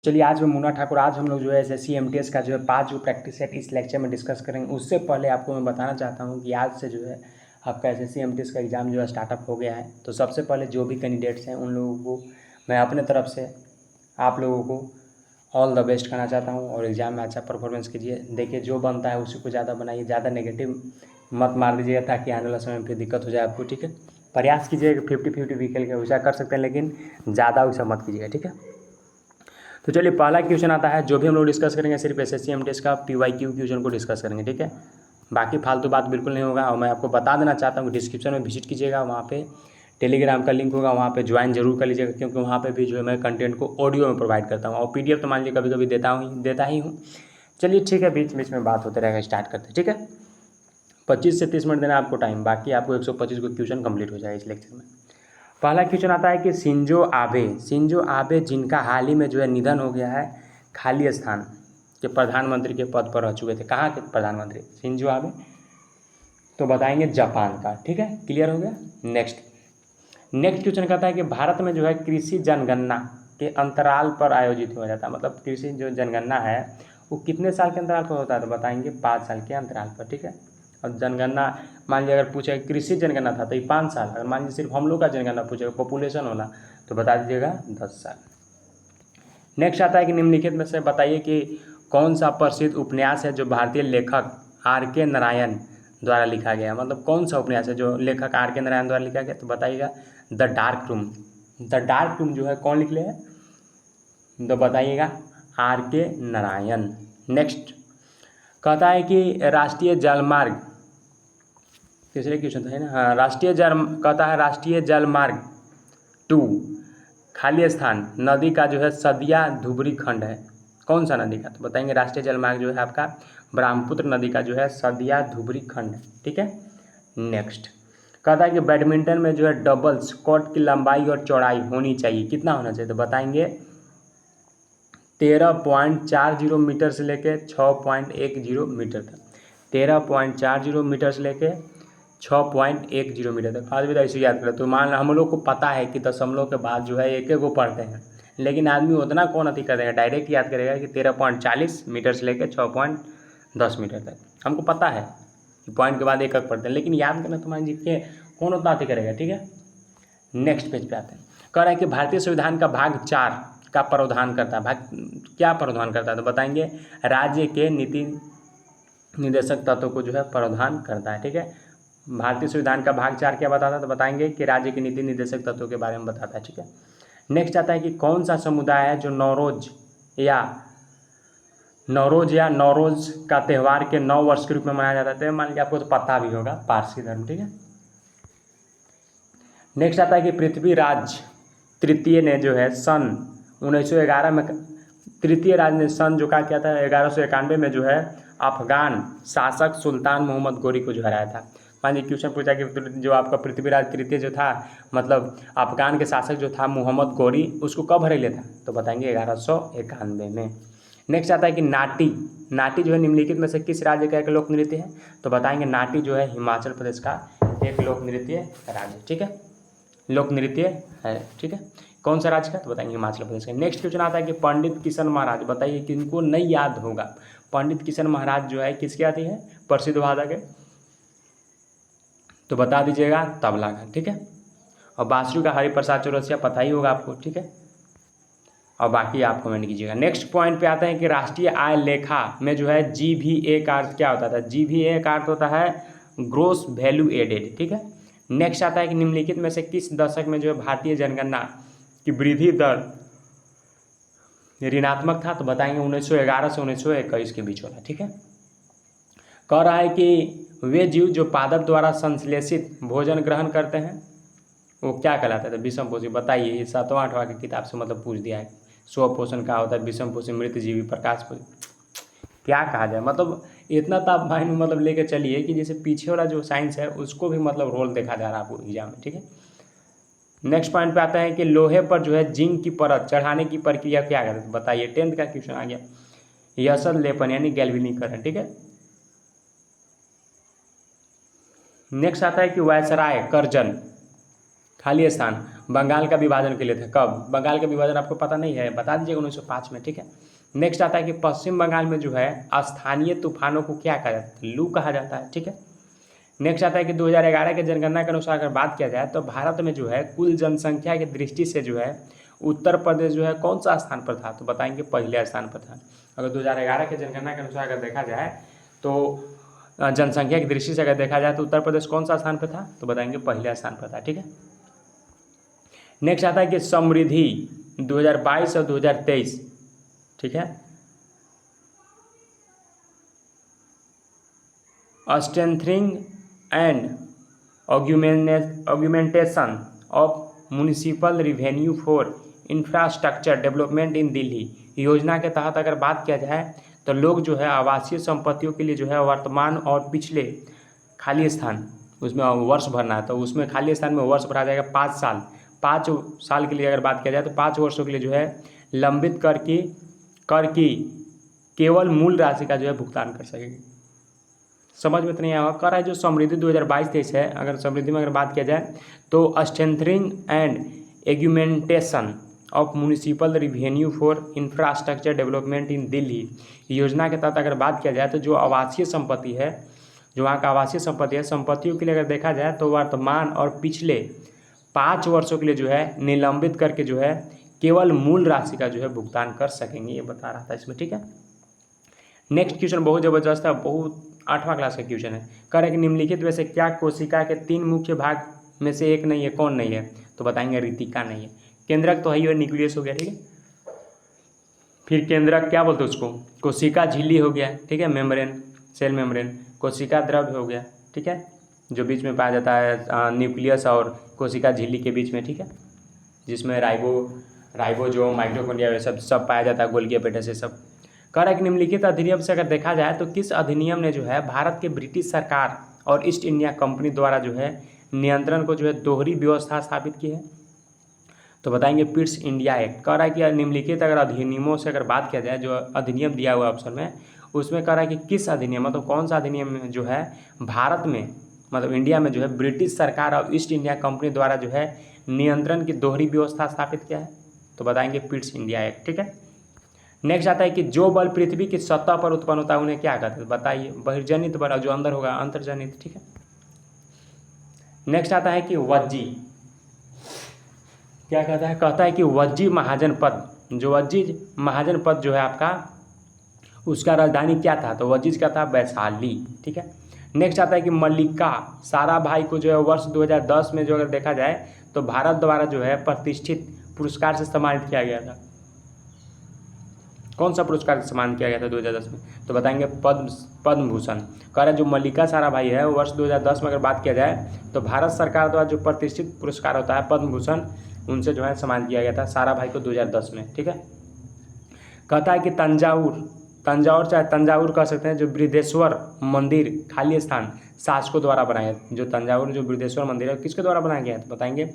चलिए आज मैं मुन्ना ठाकुर, आज हम लोग जो है SSC MTS का जो है 5 जो प्रैक्टिस सेट इस लेक्चर में डिस्कस करेंगे। उससे पहले आपको मैं बताना चाहता हूँ कि आज से जो है आपका SSC MTS का एग्ज़ाम जो है स्टार्टअप हो गया है। तो सबसे पहले जो भी कैंडिडेट्स हैं उन लोगों को मैं अपने तरफ से आप लोगों को ऑल द बेस्ट कहना चाहता हूँ और एग्ज़ाम में अच्छा परफॉर्मेंस कीजिए। देखिए जो बनता है उसी को ज़्यादा बनाइए, ज़्यादा नेगेटिव मत मार दीजिएगा ताकि आने वाले समय में फिर दिक्कत हो जाए आपको। ठीक है, प्रयास कीजिएगा 50-50 व्हीकल का वैसा कर सकते हैं, लेकिन ज़्यादा वैसा मत कीजिएगा। ठीक है, तो चलिए पहला क्वेश्चन आता है। जो भी हम लोग डिस्कस करेंगे सिर्फ SSC MTS का PYQ क्वेश्चन को डिस्कस करेंगे। ठीक है, बाकी फालतू बात बिल्कुल नहीं होगा। और मैं आपको बता देना चाहता हूँ कि डिस्क्रिप्शन में विजिट कीजिएगा, वहाँ पे टेलीग्राम का लिंक होगा, वहाँ पे ज्वाइन जरूर कर लीजिएगा, क्योंकि वहाँ पे भी जो है मैं कंटेंट को ऑडियो में प्रोवाइड करता हूँ और PDF तो मान लीजिए कभी कभी देता ही हूँ। चलिए ठीक है, बीच बीच में बात होते रहेगा, स्टार्ट करते हैं। ठीक है, 25 से 30 मिनट देना आपको टाइम, बाकी आपको 125 को क्वेश्चन कंप्लीट हो जाएगा इस लेक्चर में। पहला क्वेश्चन आता है कि शिंजो आबे जिनका हाल ही में जो है निधन हो गया है, खाली स्थान के प्रधानमंत्री के पद पर रह चुके थे। कहाँ के प्रधानमंत्री? शिंजो आबे, तो बताएंगे जापान का। ठीक है, क्लियर हो गया। नेक्स्ट क्वेश्चन कहता है कि भारत में जो है कृषि जनगणना के अंतराल पर आयोजित हो जाता है। मतलब कृषि जो जनगणना है वो कितने साल के अंतराल पर होता है? तो बताएंगे 5 साल के अंतराल पर। ठीक है, और जनगणना मान लीजिए अगर पूछे कृषि जनगणना था तो ये 5 साल, अगर मान लीजिए सिर्फ हम लोग का जनगणना पूछेगा पॉपुलेशन वाला तो बता दीजिएगा 10 साल। नेक्स्ट आता है कि निम्नलिखित में से बताइए कि कौन सा प्रसिद्ध उपन्यास है जो भारतीय लेखक R.K. नारायण द्वारा लिखा गया। मतलब कौन सा उपन्यास है जो लेखक R.K. नारायण द्वारा लिखा गया? तो बताइएगा द डार्क रूम जो है कौन लिखे हैं? तो बताइएगा R.K. नारायण। नेक्स्ट कहता है कि राष्ट्रीय जलमार्ग, तीसरे क्वेश्चन था है ना, हाँ, कहता है राष्ट्रीय जलमार्ग 2 खाली स्थान नदी का जो है सदिया धुबरी खंड है। कौन सा नदी का? तो बताएंगे राष्ट्रीय जलमार्ग जो है आपका ब्रह्मपुत्र नदी का जो है सदिया धुबरी खंड है। ठीक है, नेक्स्ट कहता है कि बैडमिंटन में जो है डबल्स कोर्ट की लंबाई और चौड़ाई होनी चाहिए, कितना होना चाहिए? तो बताएंगे 13.40 मीटर से लेके 6.10 मीटर तक। 13.40 मीटर से लेके 6.10 मीटर तक। आज भी तो ऐसे याद करें। तो मान हम लोग को पता है कि दशमलव के बाद जो है एक को पढ़ते हैं, लेकिन आदमी उतना कौन अति कर देगा, डायरेक्ट याद करेगा कि 13.40 मीटर से लेकर 6.10 मीटर तक। हमको पता है कि पॉइंट के बाद एक पढ़ते हैं, लेकिन याद करना तो मान लीजिए कौन उतना अति करेगा। ठीक है, नेक्स्ट पेज पे आते हैं। कह रहा है कि भारतीय संविधान का भाग 4 का प्रावधान करता है। भाग क्या प्रावधान करता है? तो बताएंगे राज्य के नीति निर्देशक तत्वों को जो है प्रावधान करता है। ठीक है, भारतीय संविधान का भाग 4 क्या बताता है? तो बताएंगे कि राज्य के नीति निर्देशक तत्वों के बारे में बताता है। ठीक है, नेक्स्ट आता है कि कौन सा समुदाय है जो नौरोज या नौरोज का त्यौहार के 9 वर्ष के रूप में मनाया जाता है। मान लीजिए आपको तो पता भी होगा, पारसी धर्म। ठीक है, नेक्स्ट आता है कि पृथ्वीराज तृतीय ने जो है सन 1911 में, तृतीय राज ने सन जो क्या था 1191 में जो है अफगान शासक सुल्तान मोहम्मद गोरी को जो हराया था। मान लीजिए क्वेश्चन पूछा कि जो आपका पृथ्वीराज तृतीय जो था, मतलब अफगान के शासक जो था मोहम्मद गोरी, उसको कब हरा था? तो बताएंगे 1191 में। नेक्स्ट आता है कि नाटी जो है निम्नलिखित में से किस राज्य का एक लोक नृत्य है? तो बताएंगे नाटी जो है हिमाचल प्रदेश का एक लोक नृत्य राज्य। ठीक है, लोक नृत्य है। ठीक है, कौन सा राज्य का? तो बताएंगे हिमाचल प्रदेश का। नेक्स्ट क्वेश्चन आता है कि पंडित किशन महाराज, बताइए किनको नहीं याद होगा। पंडित किशन महाराज जो है किसके आती है? प्रसिद्ध वादक है, तो बता दीजिएगा तबला का। ठीक है, और बांसुरी का हरिप्रसाद चौरसिया पता ही होगा आपको। ठीक है, और बाकी आप कमेंट कीजिएगा। नेक्स्ट पॉइंट पे आते हैं कि राष्ट्रीय आय लेखा में जो है GVA का अर्थ क्या होता था? GVA का अर्थ होता है ग्रोस वैल्यू एडेड। ठीक है, नेक्स्ट आता है कि निम्नलिखित में से किस दशक में जो है भारतीय जनगणना की वृद्धि दर ऋणात्मक था? तो बताएंगे 1911 से 1921 के बीच वाला। ठीक है, कह रहा है कि वे जीव जो पादप द्वारा संश्लेषित भोजन ग्रहण करते हैं वो क्या कहलाता है? तो विषम पोषी। बताइए, ये 7वां 8वां की किताब से मतलब पूछ दिया है। स्वपोषण क्या होता है? विषम पोषी, मृत जीवी, प्रकाश पोषी, क्या कहा जाए। मतलब इतना तो आप माइंड में मतलब लेके चलिए कि जैसे पीछे वाला जो साइंस है उसको भी मतलब रोल देखा जा रहा है आपको एग्जाम में। ठीक है, नेक्स्ट पॉइंट पे आता है कि लोहे पर जो है जिंक की परत चढ़ाने की प्रक्रिया क्या करते हैं? बताइए, 10th का क्वेश्चन आ गया। यशद लेपन यानी गैल्वेनीकरण। ठीक है, नेक्स्ट आता है कि वायसराय करजन खाली स्थान बंगाल का विभाजन के लिए था। कब? बंगाल का विभाजन आपको पता नहीं है, बता दीजिएगा 1905 में, ठीक है। नेक्स्ट आता है कि पश्चिम बंगाल में जो है स्थानीय तूफानों को क्या कहा जाता है? लू कहा जाता है, ठीक है। नेक्स्ट आता है कि 2011 के जनगणना के अनुसार अगर बात किया जाए तो भारत में जो है कुल जनसंख्या की दृष्टि से जो है उत्तर प्रदेश जो है कौन सा स्थान पर था? तो बताएंगे पहले स्थान पर था। अगर 2011 के जनगणना के अनुसार अगर देखा जाए तो जनसंख्या की दृष्टि से अगर देखा जाए तो उत्तर प्रदेश कौन सा स्थान पर था? तो बताएंगे पहले स्थान पर था, ठीक है। नेक्स्ट आता है कि समृद्धि 2022 और 2023, ठीक है, strengthening and augmentation of municipal revenue for infrastructure development in Delhi योजना के तहत अगर बात किया जाए तो लोग जो है आवासीय संपत्तियों के लिए जो है वर्तमान और पिछले खाली स्थान उसमें वर्ष भरना है, तो उसमें खाली स्थान में वर्ष भरा जाएगा 5 साल। 5 साल के लिए अगर बात किया जाए तो 5 वर्षों के लिए जो है लंबित कर की केवल मूल राशि का जो है भुगतान कर सकेगी। समझ में तो नहीं आया? कर रहा है जो समृद्धि 2022-23 है, अगर समृद्धि में अगर बात किया जाए तो strengthening and augmentation of municipal revenue for infrastructure development in Delhi योजना के तहत अगर बात किया जाए तो जो आवासीय संपत्ति है, जो वहाँ का आवासीय संपत्ति है, संपत्तियों के लिए अगर देखा जाए तो वर्तमान और पिछले 5 वर्षों के लिए जो है निलंबित करके जो है केवल मूल राशि का जो है भुगतान कर सकेंगे, ये बता रहा था इसमें, ठीक है। नेक्स्ट क्वेश्चन बहुत ज़बरदस्त है, बहुत 8वां क्लास का क्वेश्चन है। कह रहे कि निम्नलिखित में से क्या कोशिका के 3 मुख्य भाग में से एक नहीं है? कौन नहीं है? तो बताएंगे रितिका नहीं है। केंद्रक तो है ही, न्यूक्लियस हो गया, ठीक है। फिर केंद्रक क्या बोलते हैं उसको? कोशिका झिल्ली हो गया, ठीक है, मेम्ब्रेन, सेल मेम्ब्रेन। कोशिका द्रव्य हो गया, ठीक है, जो बीच में पाया जाता है न्यूक्लियस और कोशिका झिल्ली के बीच में, ठीक है, जिसमें राइबोसोम माइटोकॉन्ड्रिया ये सब पाया जाता है, गोल्गी एपेटाइट से सब। कह रहा है कि निम्नलिखित अधिनियम से अगर देखा जाए तो किस अधिनियम ने जो है भारत के ब्रिटिश सरकार और ईस्ट इंडिया कंपनी द्वारा जो है नियंत्रण को जो है दोहरी व्यवस्था स्थापित की है? तो बताएंगे पिट्स इंडिया एक्ट। कह रहा है कि निम्नलिखित अगर अधिनियमों से अगर बात किया जाए, जो अधिनियम दिया हुआ ऑप्शन में, उसमें कह रहा है कि किस अधिनियम, मतलब कौन सा अधिनियम जो है भारत में, मतलब इंडिया में जो है ब्रिटिश सरकार और ईस्ट इंडिया कंपनी द्वारा जो है नियंत्रण की दोहरी व्यवस्था स्थापित किया है? तो बताएंगे पिट्स इंडिया एक्ट, ठीक है। नेक्स्ट आता है कि जो बल पृथ्वी की सतह पर उत्पन्न होता है उन्हें क्या कहते हैं? बताइए। बहिर्जनित बल, जो अंदर होगा अंतर्जनित, ठीक है। नेक्स्ट आता है कि वज्जी क्या कहता है? कहता है कि वज्जी महाजन पद, जो वज्जी महाजन पद जो है आपका, उसका राजधानी क्या था? तो वज्जी का था वैशाली, ठीक है। नेक्स्ट आता है कि मल्लिका साराभाई को जो है वर्ष 2010 में जो अगर देखा जाए तो भारत द्वारा जो है प्रतिष्ठित पुरस्कार से सम्मानित किया गया था। कौन सा पुरस्कार से सम्मानित किया गया था 2010 में? तो बताएंगे पद्म भूषण। कह रहे जो मल्लिका साराभाई है वर्ष 2010 में अगर बात किया जाए तो भारत सरकार द्वारा जो प्रतिष्ठित पुरस्कार होता है पद्म भूषण, उनसे जो है सम्मानित किया गया था साराभाई को 2010 में, ठीक है। कहता है कि तंजावुर चाहे तंजावुर कह सकते हैं, जो बृहदेश्वर मंदिर खाली स्थान शासकों द्वारा बनाया, जो तंजावुर जो बृहदेश्वर मंदिर है किसके द्वारा बनाया गया है? तो बताएंगे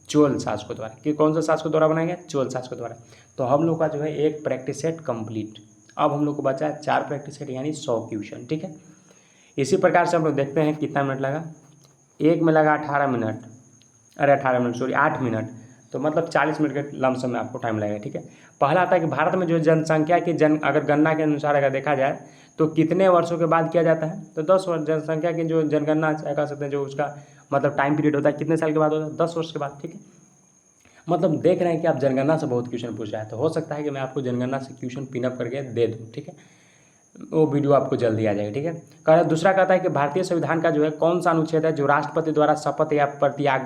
चोल शासकों द्वारा। कि कौन सा शासकों द्वारा बनाया गया? चोल शासकों द्वारा। तो हम लोग का जो है एक प्रैक्टिस सेट कंप्लीट। अब हम लोग को बचा है 4 प्रैक्टिस सेट यानी 100 क्वेश्चन, ठीक है। इसी प्रकार से हम लोग देखते हैं कितना मिनट लगा। एक में लगा 18 मिनट, अरे 18 मिनट सॉरी 8 मिनट, तो मतलब 40 मिनट के लमसम में आपको टाइम लगेगा, ठीक है। पहला आता है कि भारत में जो जनसंख्या की अगर गणना के अनुसार अगर देखा जाए तो कितने वर्षों के बाद किया जाता है? तो 10 वर्ष। जनसंख्या की जो जनगणना कह सकते हैं, जो उसका मतलब टाइम पीरियड होता है कितने साल के बाद होता है? 10 वर्ष के बाद, ठीक है। मतलब देख रहे हैं कि आप जनगणना से बहुत क्वेश्चन पूछ रहे हैं, तो हो सकता है कि मैं आपको जनगणना से क्वेश्चन पिनअप करके दे दूँ, ठीक है। वो वीडियो आपको जल्दी आ जाएगा, ठीक है। दूसरा कहता है कि भारतीय संविधान का जो है कौन सा अनुच्छेद है जो राष्ट्रपति द्वारा शपथ या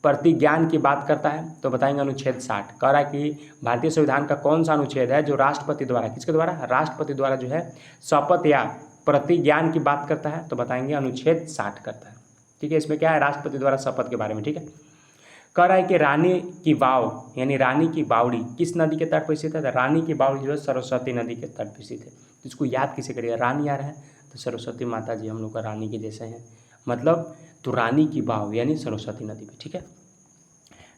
प्रतिज्ञान की बात करता है? तो बताएंगे अनुच्छेद 60। कह रहा है कि भारतीय संविधान का कौन सा अनुच्छेद है जो राष्ट्रपति द्वारा, किसके द्वारा? राष्ट्रपति द्वारा जो है शपथ या प्रतिज्ञान की बात करता है? तो बताएंगे अनुच्छेद 60 करता है, ठीक है। इसमें क्या है? राष्ट्रपति द्वारा शपथ के बारे में, ठीक है। कह रहा है कि रानी की वाव यानी रानी की बावड़ी किस नदी के तट पर स्थित है? रानी की बावड़ी जो है सरस्वती नदी के तट पर स्थित है। इसको याद किसे करिएगा? रानी आ रहा है तो सरस्वती माता जी हम लोग का रानी के जैसे हैं, मतलब तो रानी की बाव यानी सरस्वती नदी पे, ठीक है।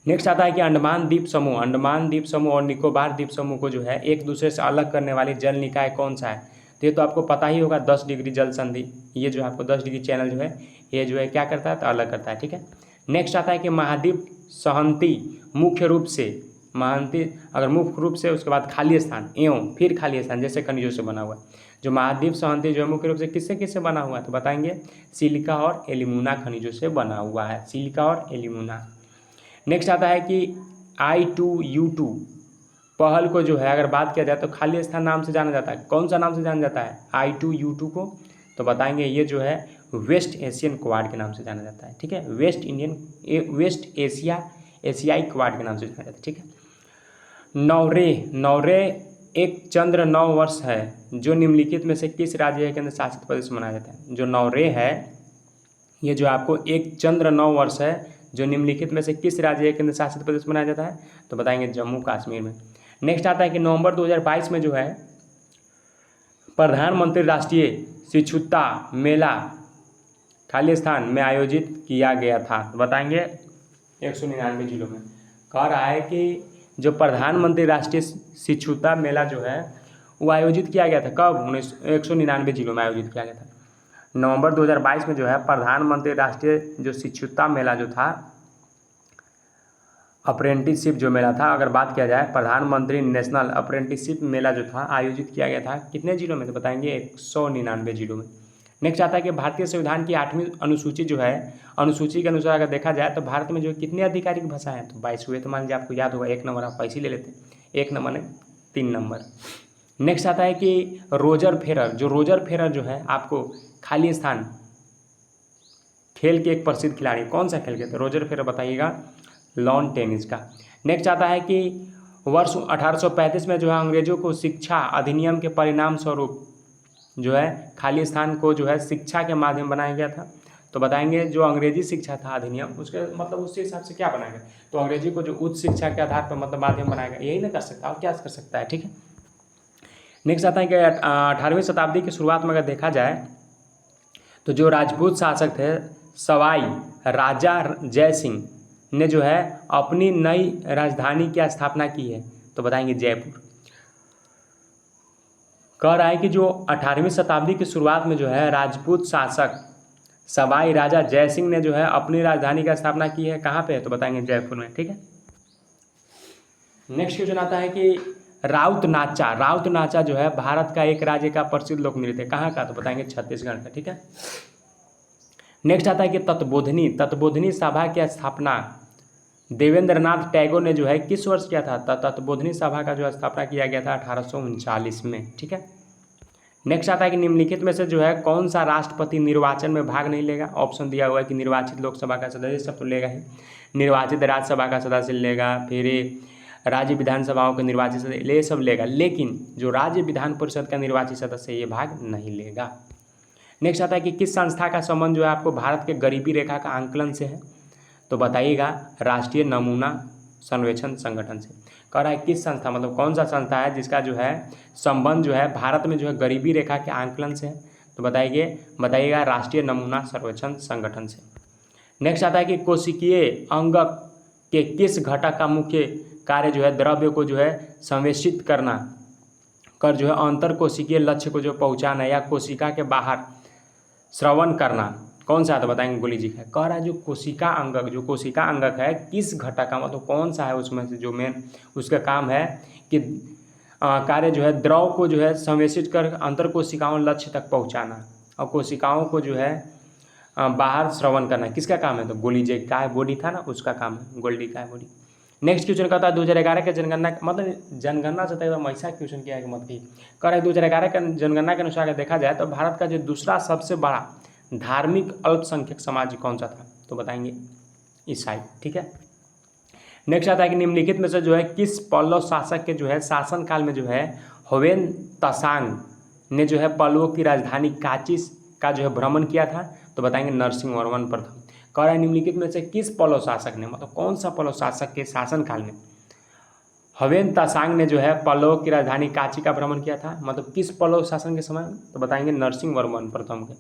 नेक्स्ट आता है कि अंडमान द्वीप समूह और निकोबार द्वीप समूह को जो है एक दूसरे से अलग करने वाली जल निकाय कौन सा है? तो ये तो आपको पता ही होगा, 10 डिग्री जल संधि। ये जो आपको 10 डिग्री चैनल जो है ये जो है क्या करता है? तो अलग करता है, ठीक है। नेक्स्ट आता है कि महाद्वीप सहंती मुख्य रूप से, महंती अगर मुख्य रूप से उसके बाद खाली स्थान एवं फिर खाली स्थान जैसे खनिजों से बना हुआ है। जो महाद्वीप सहंती जो है मुख्य रूप से किससे किससे बना हुआ है तो बताएंगे सिलिका और एल्यूमिना खनिजों से बना हुआ है, सिलिका और एल्यूमिना। नेक्स्ट आता है कि I2U2 पहल को जो है अगर बात किया जाए तो खाली स्थान नाम से जाना जाता है। कौन सा नाम से जाना जाता है I2U2 को तो बताएंगे ये जो है वेस्ट एशियन क्वाड के नाम से जाना जाता है। ठीक है, वेस्ट एशियाई क्वाड के नाम से जाना जाता है। ठीक है, नौरे एक चंद्र 9 वर्ष है जो निम्नलिखित में से किस राज्य या केंद्र शासित प्रदेश में मनाया जाता है। जो नौरे है ये जो आपको एक चंद्र 9 वर्ष है जो निम्नलिखित में से किस राज्य या केंद्र शासित प्रदेश में मनाया जाता है तो बताएंगे जम्मू कश्मीर में। नेक्स्ट आता है कि नवंबर 2022 में जो है प्रधानमंत्री राष्ट्रीय शिक्षुता मेला खाली स्थान में आयोजित किया गया था। बताएंगे 199 जिलों में। कह रहा है कि जो प्रधानमंत्री राष्ट्रीय शिक्षुता मेला जो है वो आयोजित किया गया था कब 199 जिलों में आयोजित किया गया था। नवंबर 2022 में जो है प्रधानमंत्री राष्ट्रीय जो शिक्षुता मेला जो था अप्रेंटिसशिप जो मेला था, अगर बात किया जाए प्रधानमंत्री नेशनल अप्रेंटिसशिप मेला जो था आयोजित किया गया था कितने जिलों में तो बताएंगे 199 जिलों में। नेक्स्ट आता है कि भारतीय संविधान की 8वीं अनुसूची जो है अनुसूची के अनुसार अगर देखा जाए तो भारत में जो कितनी आधिकारिक भाषा है तो 22 हुए। तो मान लीजिए आपको याद होगा 1 नंबर आप ऐसे ही ले लेते, 1 नंबर ने 3 नंबर। नेक्स्ट आता है कि रोजर फेडरर जो है आपको खाली स्थान खेल के एक प्रसिद्ध खिलाड़ी, कौन सा खेल के तो रोजर फेडरर बताइएगा लॉन टेनिस का। नेक्स्ट आता है कि वर्ष 1835 में जो है अंग्रेजों को शिक्षा अधिनियम के परिणाम स्वरूप जो है खाली स्थान को जो है शिक्षा के माध्यम बनाया गया था। तो बताएंगे जो अंग्रेजी शिक्षा था अधिनियम उसके मतलब उसके हिसाब से क्या बनाएगा तो अंग्रेजी को जो उच्च शिक्षा के आधार पर मतलब माध्यम बनाएगा, यही ना कर सकता और क्या कर सकता है। ठीक है, नेक्स्ट आता है कि 18वीं शताब्दी की शुरुआत में अगर देखा जाए तो जो राजपूत शासक थे सवाई राजा जय सिंह ने जो है अपनी नई राजधानी की स्थापना की है तो बताएंगे जयपुर। कह रहा है कि जो 18वीं शताब्दी की शुरुआत में जो है राजपूत शासक सवाई राजा जय सिंह ने जो है अपनी राजधानी की स्थापना की है कहाँ पे तो बताएंगे जयपुर में। ठीक है, नेक्स्ट क्वेश्चन आता है कि राउत नाचा जो है भारत का एक राज्य का प्रसिद्ध लोक नृत्य कहाँ का तो बताएंगे छत्तीसगढ़ का। ठीक है, नेक्स्ट आता है कि तत्बोधिनी सभा की स्थापना देवेंद्रनाथ टैगोर ने जो है किस वर्ष किया था। तत्बोधिनी सभा का जो स्थापना किया गया था 1839 में। ठीक है, नेक्स्ट आता है कि निम्नलिखित में से जो है कौन सा राष्ट्रपति निर्वाचन में भाग नहीं लेगा। ऑप्शन दिया हुआ है कि निर्वाचित लोकसभा का सदस्य सब तो लेगा ही, निर्वाचित राज्यसभा का सदस्य लेगा, फिर राज्य विधानसभाओं के निर्वाचित सदस्य ये सब लेगा, लेकिन जो राज्य विधान परिषद का निर्वाचित सदस्य ये भाग नहीं लेगा। नेक्स्ट आता है कि किस संस्था का संबंध जो है आपको भारत के गरीबी रेखा का आंकलन से है तो बताइएगा राष्ट्रीय नमूना सर्वेक्षण संगठन से। कह रहा है किस संस्था मतलब कौन सा संस्था है जिसका जो है संबंध जो है भारत में जो है गरीबी रेखा के आंकलन से है तो बताइएगा राष्ट्रीय नमूना सर्वेक्षण संगठन से। नेक्स्ट आता है कि कोशिकीय अंगक के किस घटक का मुख्य कार्य जो है द्रव्य को जो है संवेशित करना कर जो है अंतर कोशिकीय लक्ष्य को जो पहुंचाना या कोशिका के बाहर श्रवण करना, कौन सा है तो बताएंगे गोली जी का। कह रहा है जो कोशिका अंगक है किस घटक का मतलब कौन सा है उसमें से जो मेन उसका काम है कि कार्य जो है द्रव को जो है संवेशित कर अंतर कोशिकाओं लक्ष्य तक पहुंचाना और कोशिकाओं को जो है बाहर श्रवण करना, किसका काम है तो गोल्गी का बॉडी था ना उसका काम है, गोल्गी का बॉडी। नेक्स्ट क्वेश्चन कहता है 2011 के जनगणना मतलब जनगणना से तो ऐसा क्वेश्चन किया है कि मतलब कह रहा है 2011 के जनगणना के अनुसार देखा जाए तो भारत का जो दूसरा सबसे बड़ा धार्मिक अल्पसंख्यक समाज कौन सा था तो बताएंगे ईसाई। ठीक है, नेक्स्ट आता है कि निम्नलिखित में से जो है किस पल्लव शासक के जो है शासनकाल में जो है ह्वेन त्सांग ने जो है पल्लवों की राजधानी कांची का जो है भ्रमण किया था तो बताएंगे नरसिंहवर्मन प्रथम। कह रहा है निम्नलिखित में से किस पल्लव शासक ने मतलब कौन सा पल्लव शासक के शासनकाल में ह्वेन त्सांग ने जो है पल्लवों की राजधानी कांची का भ्रमण किया था मतलब किस पल्लव शासन के समय तो बताएंगे नरसिंहवर्मन प्रथम के।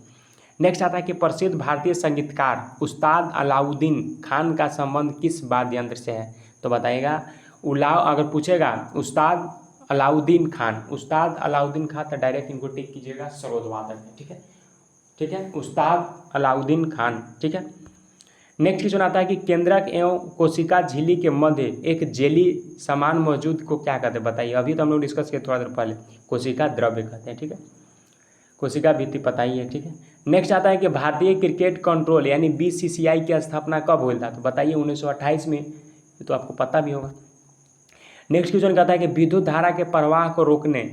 नेक्स्ट आता है कि प्रसिद्ध भारतीय संगीतकार उस्ताद अलाउद्दीन खान का संबंध किस वाद्य यंत्र से है तो बताइएगा अगर पूछेगा उस्ताद अलाउद्दीन खान तो डायरेक्ट इनको टिक कीजिएगा सरोद वादक है। ठीक है, उस्ताद अलाउद्दीन खान। ठीक है, नेक्स्ट क्वेश्चन आता है कि केंद्रक एवं कोशिका झिल्ली के मध्य एक जेली समान मौजूद को क्या कहते हैं, बताइए। अभी तो हम लोग डिस्कस किए थोड़ा देर पहले, कोशिका द्रव्य कहते हैं, ठीक है। कोशिका भित्ति पता ही है, ठीक है। नेक्स्ट आता है कि भारतीय क्रिकेट कंट्रोल यानी BCCI की स्थापना कब हुई था, तो बताइए 1928 में, ये तो आपको पता भी होगा। नेक्स्ट क्वेश्चन कहता है कि विद्युत धारा के प्रवाह को रोकने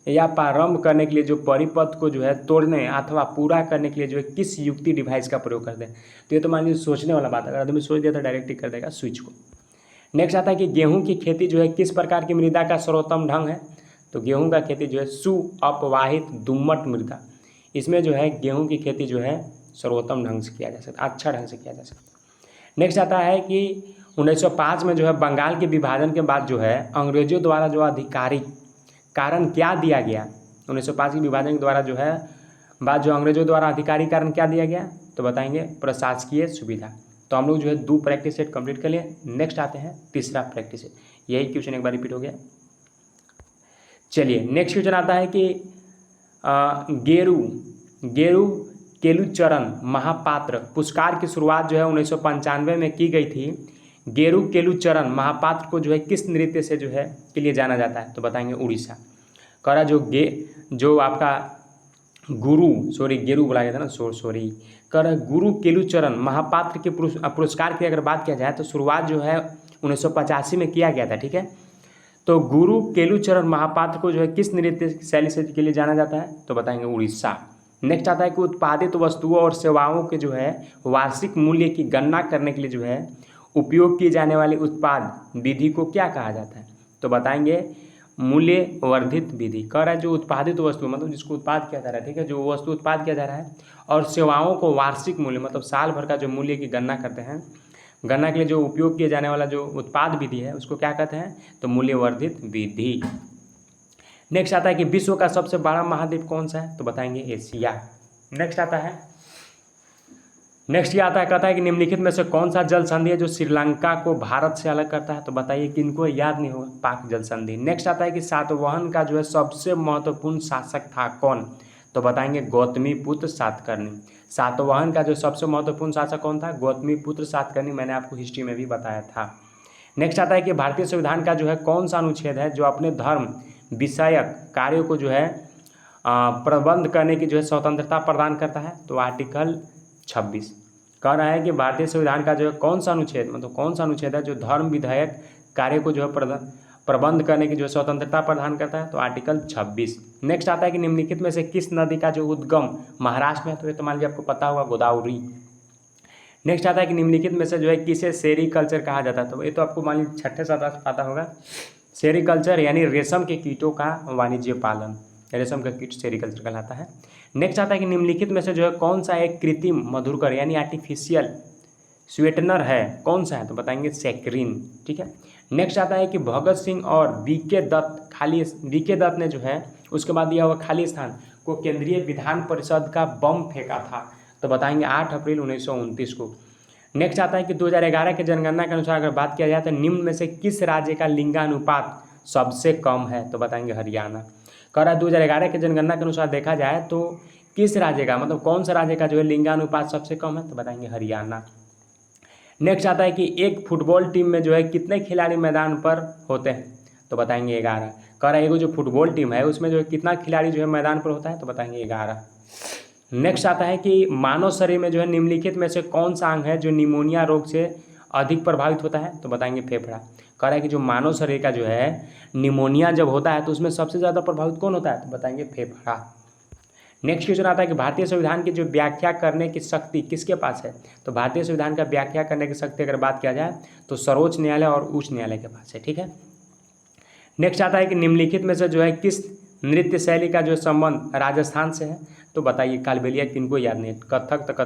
या प्रारंभ करने के लिए जो परिपथ को जो है तोड़ने अथवा पूरा करने के लिए जो है किस युक्ति डिवाइस का प्रयोग करते हैं, तो ये तो मान लीजिए सोचने वाला बात है, अगर आदमी सोच दिया तो डायरेक्ट ही कर देगा स्विच को। नेक्स्ट आता है कि गेहूं की खेती जो है किस प्रकार की मृदा का सर्वोत्तम ढंग है, तो गेहूं का खेती जो है सुअपवाहित दुम्मट मृदा, इसमें जो है गेहूं की खेती जो है सर्वोत्तम ढंग से किया जा सकता है, अच्छा ढंग से किया जा सकता है। नेक्स्ट आता है कि 1905 में जो है बंगाल के विभाजन के बाद जो है अंग्रेजों द्वारा जो आधिकारिक कारण क्या दिया गया, 1905 के विभाजन के द्वारा जो है बाद जो अंग्रेजों द्वारा आधिकारिक कारण क्या दिया गया, तो बताएंगे प्रशासकीय सुविधा। तो हम लोग जो है 2 प्रैक्टिस सेट कंप्लीट कर लिए। नेक्स्ट आते हैं तीसरा प्रैक्टिस सेट, यही क्वेश्चन एक बार रिपीट हो गया। चलिए नेक्स्ट क्वेश्चन आता है कि गेरू केलुचरण महापात्र पुरस्कार की शुरुआत जो है 1995 में की गई थी। गेरू केलुचरण महापात्र को जो है किस नृत्य से जो है के लिए जाना जाता है, तो बताएंगे उड़ीसा। कह रहा जो आपका गेरू बोला गया था ना, सॉरी कह रहा गुरु केलुचरण महापात्र के पुरस्कार की अगर बात किया जाए तो शुरुआत जो है 1985 में किया गया था, ठीक है। तो गुरु केलुचरण महापात्र को जो है किस नृत्य शैली से के लिए जाना जाता है, तो बताएंगे उड़ीसा। नेक्स्ट आता है कि उत्पादित वस्तुओं और सेवाओं के जो है वार्षिक मूल्य की गणना करने के लिए जो है उपयोग किए जाने वाली उत्पाद विधि को क्या कहा जाता है, तो बताएंगे मूल्य वर्धित विधि। कह रहा है जो उत्पादित वस्तु मतलब जिसको उत्पाद किया जा रहा है, ठीक है, जो वस्तु उत्पाद किया जा रहा है और सेवाओं को वार्षिक मूल्य मतलब साल भर का जो मूल्य की गणना करते हैं, गणना के लिए जो उपयोग किए जाने वाला जो उत्पाद विधि है उसको क्या कहते हैं, तो मूल्य वर्धित विधि। नेक्स्ट आता है कि विश्व का सबसे बड़ा महाद्वीप कौन सा है, तो बताएंगे एशिया। नेक्स्ट आता है कहता है कि निम्नलिखित में से कौन सा जल संधि है जो श्रीलंका को भारत से अलग करता है, तो बताइए किनको याद नहीं होगा, पाक जल संधि। नेक्स्ट आता है कि सातवाहन का जो है सबसे महत्वपूर्ण शासक था कौन, तो बताएंगे गौतमीपुत्र सातकर्णी। सातवाहन का जो सबसे महत्वपूर्ण शासक कौन था, गौतमीपुत्र सातकर्णी, मैंने आपको हिस्ट्री में भी बताया था। नेक्स्ट आता है कि भारतीय संविधान का जो है कौन सा अनुच्छेद है जो अपने धर्म विषयक कार्यों को जो है प्रबंध करने की जो है स्वतंत्रता प्रदान करता है, तो आर्टिकल 26। कह रहा है कि भारतीय संविधान का जो है कौन सा अनुच्छेद मतलब कौन सा अनुच्छेद है जो धर्म विधेयक कार्य को जो है प्रबंध करने की जो है स्वतंत्रता प्रदान करता है, तो आर्टिकल 26। नेक्स्ट आता है कि निम्नलिखित में से किस नदी का जो उद्गम महाराष्ट्र में है, तो ये तो मान लीजिए आपको पता होगा गोदावरी। नेक्स्ट आता है कि निम्नलिखित में से जो है किसे सेरीकल्चर कहा जाता है, तो ये तो आपको मान लीजिए 6ठे से पता होगा। सेरीकल्चर यानी रेशम के कीटों का वाणिज्य पालन, रेशम का कीट सेरीकल्चर कहलाता है। नेक्स्ट आता है कि निम्नलिखित में से जो है कौन सा एक कृत्रिम मधुरकर यानी आर्टिफिशियल स्वीटनर है, कौन सा है, तो बताएंगे सैकरीन, ठीक है। नेक्स्ट आता है कि भगत सिंह और वीके दत्त ने जो है उसके बाद दिया हुआ खाली स्थान को केंद्रीय विधान परिषद का बम फेंका था, तो बताएंगे 8 अप्रैल 1929 को। नेक्स्ट आता है कि 2011 के जनगणना के अनुसार अगर बात किया जाए तो निम्न में से किस राज्य का लिंगानुपात सबसे कम है, तो बताएंगे हरियाणा। कह रहा है 2011 के जनगणना के अनुसार देखा जाए तो किस राज्य का मतलब कौन सा राज्य का जो है लिंगानुपात सबसे कम है, तो बताएंगे हरियाणा। नेक्स्ट आता है कि एक फुटबॉल टीम में जो है कितने खिलाड़ी मैदान पर होते हैं, तो बताएंगे 11। कह रहा है एगो जो फुटबॉल टीम है उसमें जो है कितना खिलाड़ी जो है मैदान पर होता है, तो बताएंगे 11। नेक्स्ट आता है कि मानव शरीर में जो है निम्नलिखित में से कौन सा अंग है जो निमोनिया रोग से अधिक प्रभावित होता है, तो बताएंगे फेफड़ा। कह रहा है कि जो मानव शरीर का जो है निमोनिया जब होता है तो उसमें सबसे ज़्यादा प्रभावित कौन होता है, तो बताएंगे फेफड़ा। नेक्स्ट क्वेश्चन आता है कि भारतीय संविधान की जो व्याख्या करने की शक्ति किसके पास है, तो भारतीय संविधान का व्याख्या करने की शक्ति अगर बात किया जाए तो सर्वोच्च न्यायालय और उच्च न्यायालय के पास है, ठीक है। नेक्स्ट आता है कि निम्नलिखित में से जो है किस नृत्य शैली का जो संबंध राजस्थान से है, तो बताइए कालबेलिया, किनको याद नहीं, कथक तो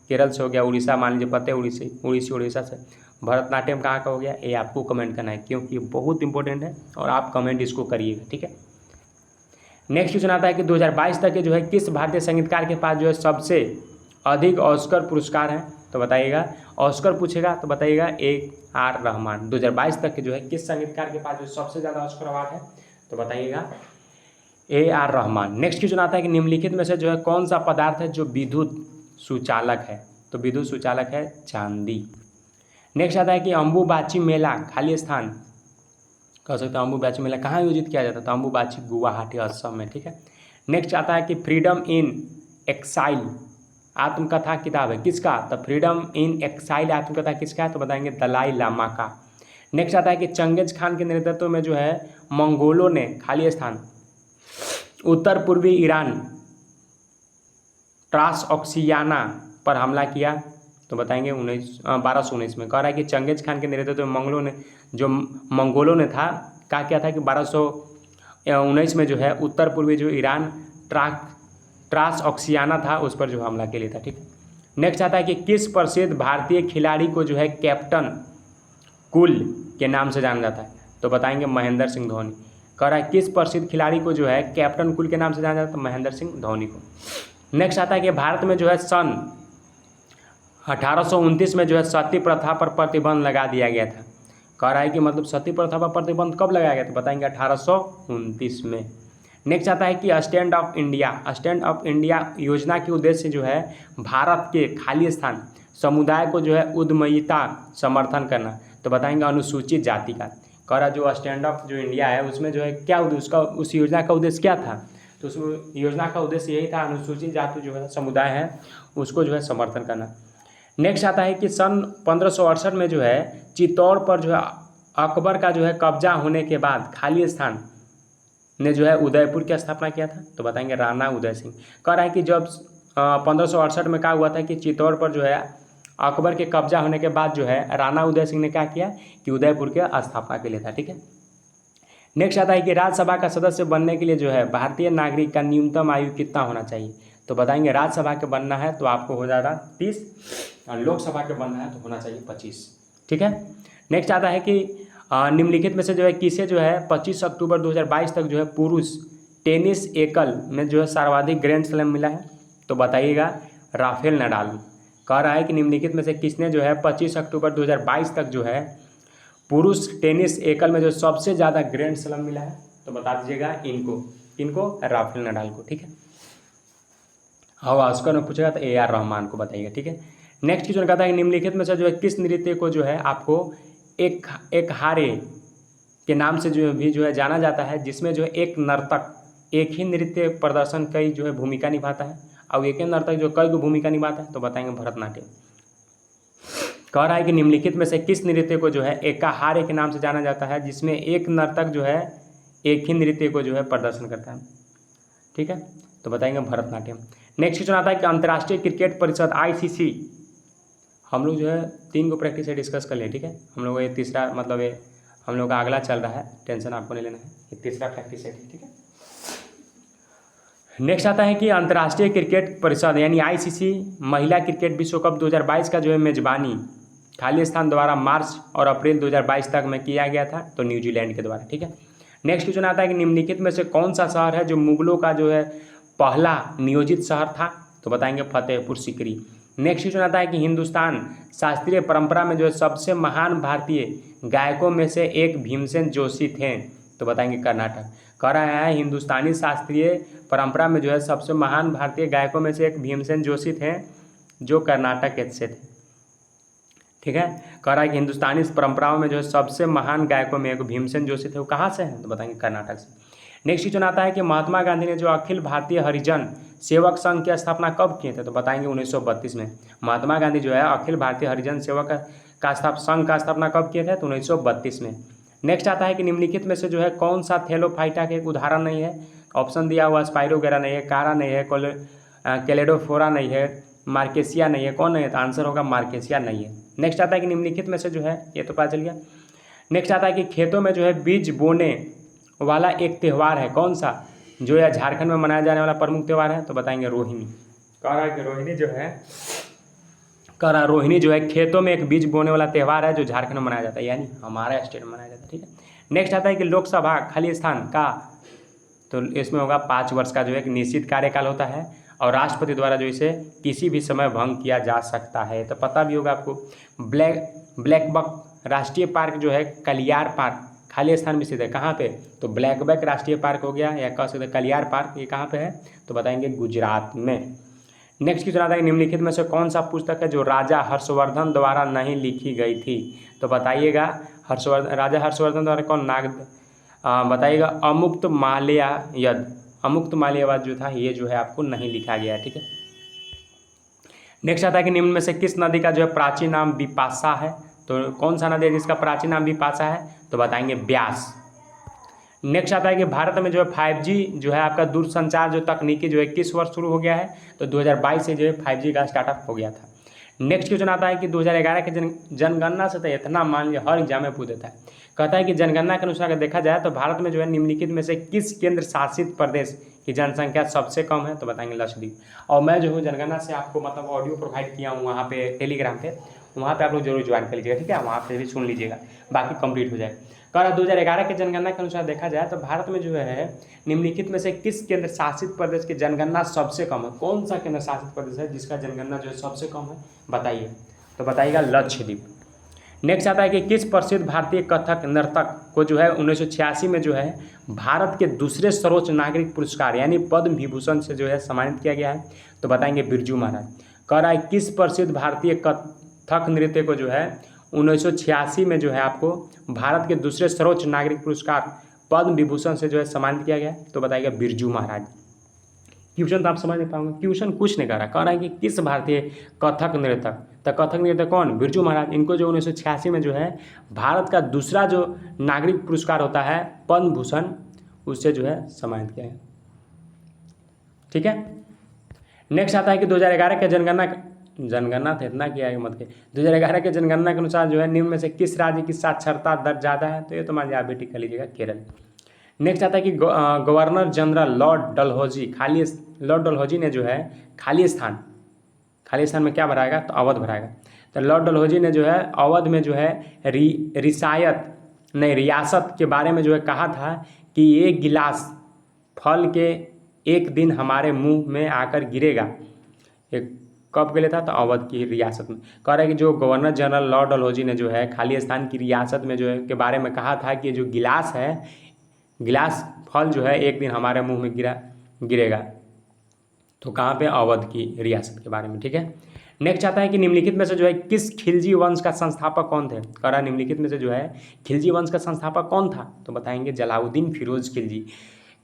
केरल से हो गया, उड़ीसा मान लीजिए पता है उड़ीसी उड़ीसा से, भरतनाट्यम कहाँ का हो गया, ये आपको कमेंट करना है क्योंकि ये बहुत इंपॉर्टेंट है और आप कमेंट इसको करिएगा, ठीक है। नेक्स्ट क्वेश्चन आता है कि 2022 तक के जो है किस भारतीय संगीतकार के पास जो है सबसे अधिक ऑस्कर पुरस्कार हैं, तो बताइएगा। ऑस्कर पूछेगा तो बताइएगा AR रहमान। 2022 तक के जो है किस संगीतकार के पास जो सबसे ज़्यादा ऑस्कर अवार्ड है, तो बताइएगा AR रहमान। नेक्स्ट क्वेश्चन आता है कि निम्नलिखित में से जो है कौन सा पदार्थ है जो विद्युत सुचालक है, तो विद्युत सुचालक है चांदी। नेक्स्ट आता है कि अम्बुबाची मेला खाली स्थान, कह सकते हैं अम्बुबाची मेला कहाँ आयोजित किया जाता है, तो अम्बुबाची गुवाहाटी असम में, ठीक है। नेक्स्ट आता है कि फ्रीडम इन एक्साइल आत्मकथा किताब है किसका, तो फ्रीडम इन एक्साइल आत्मकथा किसका है, तो बताएंगे दलाई लामा का। नेक्स्ट आता है कि चंगेज खान के नेतृत्व में जो है मंगोलों ने खाली स्थान उत्तर पूर्वी ईरान ट्रांसऑक्सियाना पर हमला किया, तो बताएंगे 1219 में। कह रहा है कि चंगेज खान के नेतृत्व में मंगोलों ने था क्या किया था कि 1219 में जो है उत्तर पूर्वी जो ईरान ट्रांसऑक्सियाना था उस पर जो हमला के लिए था, ठीक है। नेक्स्ट आता है कि किस प्रसिद्ध भारतीय खिलाड़ी को जो है कैप्टन कुल के नाम से जाना जाता है, तो बताएंगे महेंद्र सिंह धोनी। कह रहा है किस प्रसिद्ध खिलाड़ी को जो है कैप्टन कुल के नाम से जाना जाता है, तो महेंद्र सिंह धोनी को। नेक्स्ट आता है कि भारत में जो है सन 1829 में जो है सती प्रथा पर प्रतिबंध लगा दिया गया था। कह रहा है कि मतलब सती प्रथा पर प्रतिबंध कब लगाया गया, तो बताएंगे 1829 में। नेक्स्ट आता है कि स्टैंड अप इंडिया योजना के उद्देश्य जो है भारत के खाली स्थान समुदाय को जो है उद्यमिता समर्थन करना, तो बताएंगे अनुसूचित जाति का। कह रहा जो स्टैंड अप जो इंडिया है उसमें जो है क्या उसका उस योजना का उद्देश्य क्या था, तो उस योजना का उद्देश्य यही था अनुसूचित जाति जो है समुदाय है उसको जो है समर्थन करना। नेक्स्ट आता है कि सन 1568 में जो है चित्तौड़ पर जो है अकबर का जो है कब्जा होने के बाद खाली स्थान ने जो है उदयपुर की स्थापना किया था, तो बताएंगे राणा उदय सिंह। कह रहा है कि जब 1568 में क्या हुआ था कि चित्तौड़ पर जो है अकबर के कब्जा होने के बाद जो है राणा उदय सिंह ने क्या किया कि उदयपुर के स्थापना के लिए था, ठीक है। नेक्स्ट आता है कि राज्यसभा का सदस्य बनने के लिए जो है भारतीय नागरिक का न्यूनतम आयु कितना होना चाहिए, तो बताएंगे राज्यसभा के बनना है तो आपको हो जाएगा 30 और लोकसभा के बनना है तो होना चाहिए 25, ठीक है। नेक्स्ट आता है कि निम्नलिखित में से जो है किसे जो है 25 अक्टूबर 2022 तक जो है पुरुष टेनिस एकल में जो है सर्वाधिक ग्रैंड स्लैम मिला है, तो बताइएगा राफेल नडाल। कह रहा है कि निम्नलिखित में से किसने जो है 25 अक्टूबर 2022 तक जो है पुरुष टेनिस एकल में जो सबसे ज़्यादा ग्रैंड स्लैम मिला है, तो बता दीजिएगा इनको राफेल नडाल को, ठीक है। हाँ ऑस्कर में पूछेगा तो AR रहमान को बताइएगा, ठीक है। नेक्स्ट क्वेश्चन कहता है कि निम्नलिखित में से जो है किस नृत्य को जो है आपको एक हारे के नाम से जो भी जो है जाना जाता है, जिसमें जो है एक नर्तक एक ही नृत्य प्रदर्शन कई जो है भूमिका निभाता है और एक ही नर्तक जो कई को भूमिका निभाता है, तो बताएंगे भरतनाट्यम। कह रहा है कि निम्नलिखित में से किस नृत्य को जो है एकाहारे के नाम से जाना जाता है, जिसमें एक नर्तक जो है एक ही नृत्य को जो है प्रदर्शन करता है, ठीक है, तो बताएंगे भरतनाट्यम। नेक्स्ट क्वेश्चन आता है कि अंतर्राष्ट्रीय क्रिकेट परिषद ICC, हम लोग जो है 3 को प्रैक्टिस से डिस्कस कर लें, ठीक है। हम लोग ये तीसरा मतलब ये हम लोग का अगला चल रहा है, टेंशन आपको नहीं लेना है, ये तीसरा प्रैक्टिस सेट है, ठीक है। नेक्स्ट आता है कि अंतर्राष्ट्रीय क्रिकेट परिषद यानी ICC महिला क्रिकेट विश्व कप 2022 का जो है मेजबानी खाली स्थान द्वारा मार्च और अप्रैल 2022 तक में किया गया था, तो न्यूजीलैंड के द्वारा, ठीक है। नेक्स्ट क्वेश्चन आता है कि निम्नलिखित में से कौन सा शहर है जो मुगलों का जो है पहला नियोजित शहर था, तो बताएंगे फतेहपुर सीकरी। नेक्स्ट क्वेश्चन आता है कि हिंदुस्तान शास्त्रीय परंपरा में जो है सबसे महान भारतीय गायकों में से एक भीमसेन जोशी थे, तो बताएंगे कर्नाटक। कह रहा है हिंदुस्तानी शास्त्रीय परंपरा में जो है सबसे महान भारतीय गायकों में से एक भीमसेन जोशी थे जो कर्नाटक से थे, ठीक है। कह रहा है कि हिंदुस्तानी परंपराओं में जो है सबसे महान गायकों में एक भीमसेन जोशी थे, वो कहाँ से हैं, तो बताएंगे कर्नाटक से। नेक्स्ट क्वेश्चन आता है कि महात्मा गांधी ने जो अखिल भारतीय हरिजन सेवक संघ की स्थापना कब किए थे, तो बताएंगे 1932 में। महात्मा गांधी जो है अखिल भारतीय हरिजन सेवक संघ का स्थापना कब किए थे, तो 1932 में। नेक्स्ट आता है कि निम्नलिखित में से जो है कौन सा थैलोफाइटा का एक उदाहरण नहीं है, ऑप्शन दिया हुआ स्पाइरोगेरा नहीं है, कारा नहीं है, कैलेडोफोरा नहीं है, मार्केसिया नहीं है, कौन नहीं है, तो आंसर होगा मार्केसिया नहीं है। नेक्स्ट आता है कि निम्नलिखित में से जो है ये तो पता चल गया। नेक्स्ट आता है कि खेतों में जो है बीज बोने वाला एक त्यौहार है कौन सा, जो यह झारखंड में मनाया जाने वाला प्रमुख त्यौहार है, तो बताएंगे रोहिणी। कह रहा है कि रोहिणी जो है खेतों में एक बीज बोने वाला त्यौहार है जो झारखंड में मनाया जाता है, यानी हमारा स्टेट में मनाया जाता है, ठीक है। नेक्स्ट आता है कि लोकसभा खाली स्थान का, तो इसमें होगा 5 वर्ष का जो एक निश्चित कार्यकाल होता है और राष्ट्रपति द्वारा जो इसे किसी भी समय भंग किया जा सकता है, तो पता भी होगा आपको। ब्लैकबक राष्ट्रीय पार्क जो है कलियार पार्क खाली स्थान में स्थित है, कहाँ पे, तो ब्लैकबक राष्ट्रीय पार्क हो गया, या कह सकते कलियार पार्क, ये कहाँ पे है, तो बताएंगे गुजरात में। नेक्स्ट क्वेश्चन आता है निम्नलिखित में से कौन सा पुस्तक है जो राजा हर्षवर्धन द्वारा नहीं लिखी गई थी? तो बताइएगा राजा हर्षवर्धन द्वारा कौन बताइएगा अमुक्त माल्यवाद। अमुक्त माल्यवाद जो था ये जो है आपको नहीं लिखा गया है, ठीक है। नेक्स्ट आता है कि निम्न में से किस नदी का जो है प्राचीन नाम बिपाशा है? तो कौन सा नदी है जिसका प्राचीन नाम बिपाशा है? तो बताएंगे ब्यास। नेक्स्ट आता है कि भारत में जो है 5G जो है आपका दूरसंचार जो तकनीकी जो है किस वर्ष शुरू हो गया है? तो 2022 से जो है 5G का स्टार्टअप हो गया था। नेक्स्ट क्वेश्चन आता है कि 2011 के जनगणना से तो इतना मान लिया हर एग्जाम में पूछ देता है। कहता है कि जनगणना के अनुसार अगर देखा जाए तो भारत में जो है निम्नलिखित में से किस केंद्र शासित प्रदेश की जनसंख्या सबसे कम है? तो बताएंगे लक्षद्वीप। और मैं जो हूँ जनगणना से आपको मतलब ऑडियो प्रोवाइड किया हूँ वहाँ पे टेलीग्राम पे, वहाँ पे आप लोग जरूर ज्वाइन कर लीजिएगा, ठीक है। वहाँ पे भी सुन लीजिएगा, बाकी कंप्लीट हो जाएगा। कल 2011 के जनगणना के अनुसार देखा जाए तो भारत में जो है निम्नलिखित में से किस केंद्र शासित प्रदेश की जनगणना सबसे कम है? कौन सा केंद्र शासित प्रदेश है जिसका जनगणना जो है सबसे कम है? बताइए। तो बताइएगा लक्षद्वीप। नेक्स्ट आता है कि किस प्रसिद्ध भारतीय कथक नर्तक को जो है 1986 में जो है भारत के दूसरे सर्वोच्च नागरिक पुरस्कार यानी पद्म विभूषण से जो है सम्मानित किया गया है? तो बताएंगे बिरजू महाराज। कह रहा है किस प्रसिद्ध भारतीय कथक नृत्य को जो है 1986 में जो है आपको भारत के दूसरे सर्वोच्च नागरिक पुरस्कार पद्म विभूषण से जो है सम्मानित किया गया? तो बताइएगा बिरजू महाराज। क्वेश्चन तो आप समझ नहीं पाओगे, क्वेश्चन कुछ नहीं कर रहा, कह रहा है कि किस भारतीय कथक नृतक, तो कथक नृतक कौन? बिरजू महाराज। इनको जो 1986 में जो है भारत का दूसरा जो नागरिक पुरस्कार होता है पद्म भूषण, उससे जो है सम्मानित किया गया, ठीक है। नेक्स्ट आता है कि 2011 के जनगणना तो इतना किया है मत के 2011 के जनगणना के अनुसार जो है निम्न में से किस राज्य की साक्षरता दर ज़्यादा है? तो ये तो मान लीजिए आप भी टिक कर लीजिएगा, केरल। नेक्स्ट आता है कि गवर्नर जनरल लॉर्ड डलहौजी ने जो है खाली स्थान में क्या भराएगा? तो अवध भराएगा। तो लॉर्ड डलहौजी ने जो है अवध में जो है रियासत के बारे में जो है कहा था कि एक गिलास फल के एक दिन हमारे मुंह में आकर गिरेगा। एक कब के लिए था? तो अवध की रियासत में। कह रहा है कि जो गवर्नर जनरल लॉर्ड डलहौजी ने जो है खाली स्थान की रियासत में जो है के बारे में कहा था कि जो गिलास फल जो है एक दिन हमारे मुंह में गिरेगा। तो कहाँ पे? अवध की रियासत के बारे में, ठीक है। नेक्स्ट आता है कि निम्नलिखित में से जो है किस खिलजी वंश का संस्थापक कौन थे? कह रहा है निम्नलिखित में से जो है खिलजी वंश का संस्थापक कौन था? तो बताएंगे जलाउद्दीन फिरोज खिलजी।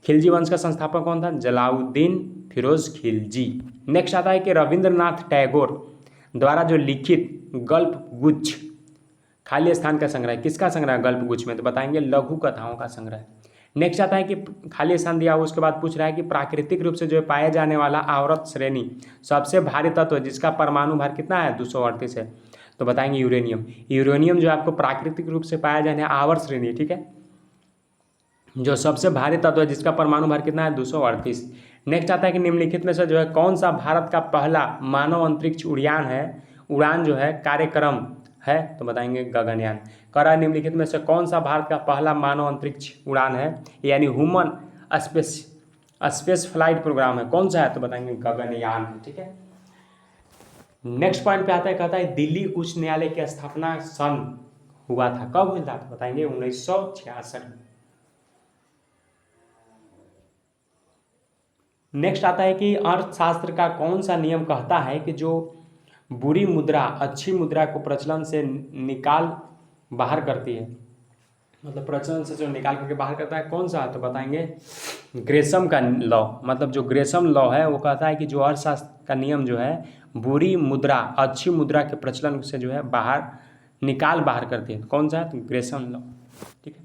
खिलजी वंश का संस्थापक कौन था? जलाउद्दीन फिरोज खिलजी। नेक्स्ट आता है कि रविंद्रनाथ टैगोर द्वारा जो लिखित गल्प गुच्छ खाली स्थान का संग्रह, किसका संग्रह है गल्प गुच्छ में? तो बताएंगे लघु कथाओं का संग्रह। नेक्स्ट आता है कि खाली स्थान दिया हुआ उसके बाद पूछ रहा है कि प्राकृतिक रूप से जो है पाया जाने वाला आवर्त श्रेणी सबसे भारी तत्व जिसका परमाणु भार कितना है? 238 है। तो बताएंगे यूरेनियम। यूरेनियम जो आपको प्राकृतिक रूप से पाया जाने आवर्त श्रेणी, ठीक है, जो सबसे भारी तत्व है जिसका परमाणु भार कितना है? 238। नेक्स्ट आता है कि निम्नलिखित में से जो है कौन सा भारत का पहला मानव अंतरिक्ष उड़ान जो है कार्यक्रम है? तो बताएंगे गगनयान। कह रहा है निम्नलिखित में से कौन सा भारत का पहला मानव अंतरिक्ष उड़ान है यानी ह्यूमन स्पेस फ्लाइट प्रोग्राम है? कौन सा है? तो बताएंगे गगनयान, ठीक है। नेक्स्ट पॉइंट पे आता है, कहता है दिल्ली उच्च न्यायालय की स्थापना सन हुआ था, कब हुआ था? तो बताएंगे 1966। नेक्स्ट आता है कि अर्थशास्त्र का कौन सा नियम कहता है कि जो बुरी मुद्रा अच्छी मुद्रा को प्रचलन से निकाल बाहर करती है, मतलब प्रचलन से जो निकाल करके बाहर करता है, कौन सा? तो बताएंगे ग्रेसम का लॉ। मतलब जो ग्रेसम लॉ है वो कहता है कि जो अर्थशास्त्र का नियम जो है बुरी मुद्रा अच्छी मुद्रा के प्रचलन से जो है बाहर करती है, कौन सा है? तो ग्रेसम लॉ, ठीक है।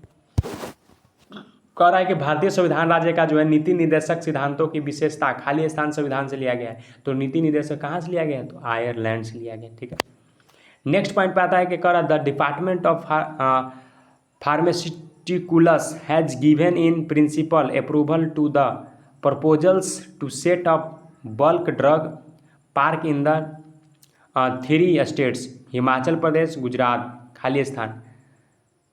कह रहा है कि भारतीय संविधान राज्य का जो है नीति निर्देशक सिद्धांतों की विशेषता खाली स्थान संविधान से लिया गया है। तो नीति निर्देशक कहाँ से लिया गया है? तो आयरलैंड से लिया गया, ठीक है। नेक्स्ट पॉइंट पे आता है कि कह रहा है the department of pharmaceuticals has given in principle approval to the proposals to set up bulk drug park in the 3 states Himachal Pradesh, Gujarat, खाली स्थान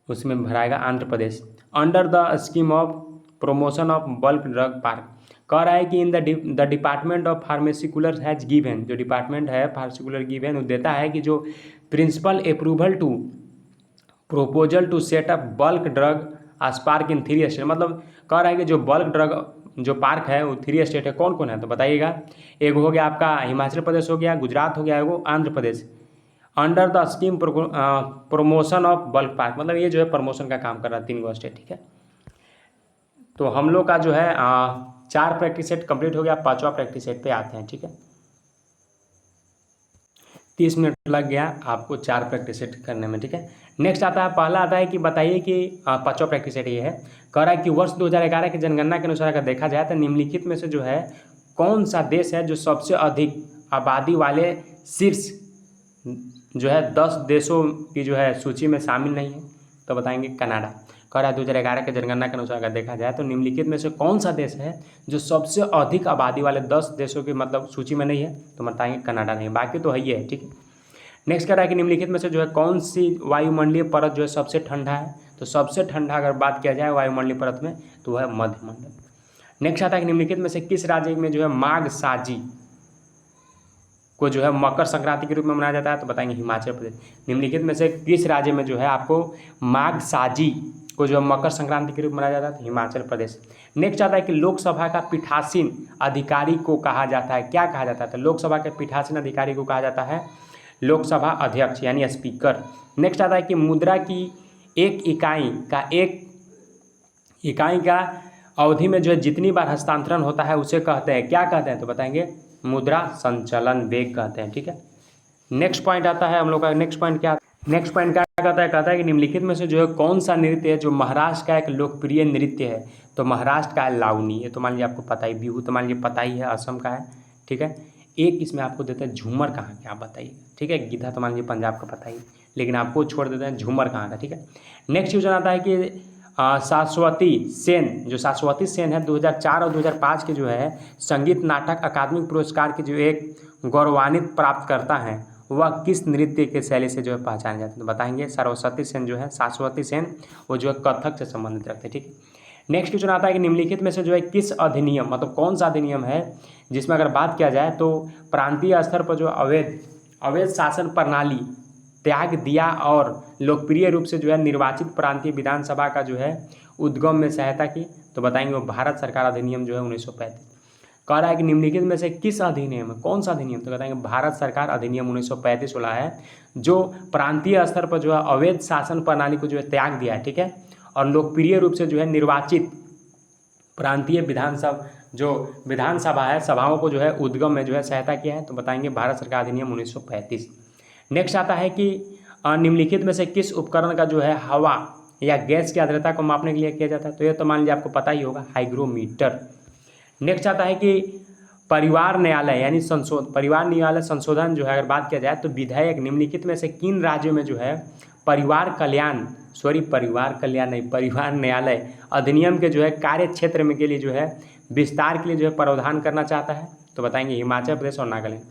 उसमें भराएगा Andhra Pradesh, under the scheme of promotion of bulk drug park. कह रहा है कि in the department of pharmaceuticals has given, जो department है फार्मास्यूटिकल गिवन वो देता है कि जो principle approval to proposal to set up bulk drug spark in 3 state, मतलब कह रहा है कि जो बल्क ड्रग जो पार्क है वो 3 स्टेट है, कौन कौन है तो बताइएगा। एक हो गया आपका हिमाचल प्रदेश हो गया, गुजरात हो गया, एगो Andhra Pradesh. Under the scheme promotion of bulk park, मतलब ये जो है प्रमोशन का काम कर रहा है 3 गो स्टेट, ठीक है। तो हम लोग का जो है 4 प्रैक्टिस सेट कंप्लीट हो गया, 5वां प्रैक्टिस सेट पे आते हैं, ठीक है। 30 मिनट लग गया आपको 4 प्रैक्टिस सेट करने में, ठीक है। नेक्स्ट आता है, पहला आता है कि बताइए कि 5वां प्रैक्टिस सेट ये है, कह रहा है कि वर्ष 2011 की जनगणना के अनुसार अगर देखा जाए तो निम्नलिखित में से जो है कौन सा देश है जो सबसे अधिक आबादी वाले शीर्ष जो है 10 देशों की जो है सूची में शामिल नहीं है, तो बताएंगे कनाडा। कह रहा है 2011 के जनगणना के अनुसार अगर देखा जाए तो निम्नलिखित में से कौन सा देश है जो सबसे अधिक आबादी वाले 10 देशों की मतलब सूची में नहीं है, तो बताएंगे कनाडा नहीं, बाकी तो है ही है, ठीक है। नेक्स्ट कह रहा है कि निम्नलिखित में से जो है कौन सी वायुमंडलीय परत जो है सबसे ठंडा है, तो सबसे ठंडा अगर बात किया जाए वायुमंडलीय परत में तो वह है मध्यमंडल। नेक्स्ट आता है कि निम्नलिखित में से किस राज्य में जो है माघ साजी को जो है मकर संक्रांति के रूप में मनाया जाता है, तो बताएंगे हिमाचल प्रदेश। निम्नलिखित में से किस राज्य में जो है आपको माघ साजी को जो है मकर संक्रांति के रूप में मनाया जाता है, तो हिमाचल प्रदेश। नेक्स्ट आता है कि लोकसभा का पीठासीन अधिकारी को कहा जाता है, क्या कहा जाता है, तो लोकसभा के पीठासीन अधिकारी को कहा जाता है लोकसभा अध्यक्ष यानी स्पीकर। नेक्स्ट आता है कि मुद्रा की एक इकाई का अवधि में जो है जितनी बार हस्तांतरण होता है उसे कहते हैं, क्या कहते हैं, तो बताएंगे मुद्रा संचलन वेग कहते हैं, ठीक है। नेक्स्ट पॉइंट आता है हम लोग का, नेक्स्ट पॉइंट क्या कहता है कि निम्नलिखित में से जो है कौन सा नृत्य है जो महाराष्ट्र का एक लोकप्रिय नृत्य है, तो महाराष्ट्र का है लावनी, ये तो मान लीजिए आपको पता ही, बिहू तो मान लीजिए पता ही है, असम का है, ठीक है। एक इसमें आपको देते हैं झूमर कहाँ के, आप बताइए, ठीक है। गिद्धा तो मान लीजिए पंजाब का पता ही, लेकिन आपको छोड़ देते हैं झूमर कहाँ का, ठीक है। नेक्स्ट क्वेश्चन आता है कि शाश्वती सेन है 2004 और 2005 के जो है संगीत नाटक अकादमी पुरस्कार के जो एक गौरवान्वित प्राप्त करता है वह किस नृत्य के शैली से जो है पहचाने जाते हैं, तो बताएंगे शाश्वती सेन वो जो है कथक से संबंधित रखते हैं, ठीक है। नेक्स्ट क्वेश्चन आता है कि निम्नलिखित में से जो है किस अधिनियम, मतलब कौन सा अधिनियम है जिसमें अगर बात किया जाए तो प्रांतीय स्तर पर जो अवैध शासन प्रणाली त्याग दिया और लोकप्रिय रूप से जो है निर्वाचित प्रांतीय विधानसभा का जो है उद्गम में सहायता की, तो बताएंगे वो भारत सरकार अधिनियम जो है 1935। कह रहा है कि निम्नलिखित में से किस अधिनियम है, कौन सा अधिनियम, तो बताएंगे भारत सरकार अधिनियम 1935 वाला है जो प्रांतीय स्तर पर जो है अवैध शासन प्रणाली को जो है त्याग दिया है, ठीक है, और लोकप्रिय रूप से जो है निर्वाचित प्रांतीय विधानसभा है सभाओं को जो है उद्गम में जो है सहायता किया है, तो बताएंगे भारत सरकार अधिनियम 1935। नेक्स्ट आता है कि निम्नलिखित में से किस उपकरण का जो है हवा या गैस की आर्द्रता को मापने के लिए किया जाता है, तो ये तो मान लीजिए आपको पता ही होगा, हाइग्रोमीटर। नेक्स्ट आता है कि परिवार न्यायालय संशोधन जो है अगर बात किया जाए तो विधेयक निम्नलिखित में से किन राज्यों में जो है परिवार न्यायालय अधिनियम के जो है कार्य क्षेत्र में के लिए जो है विस्तार के लिए जो है प्रावधान करना चाहता है, तो बताएंगे हिमाचल प्रदेश और नागालैंड।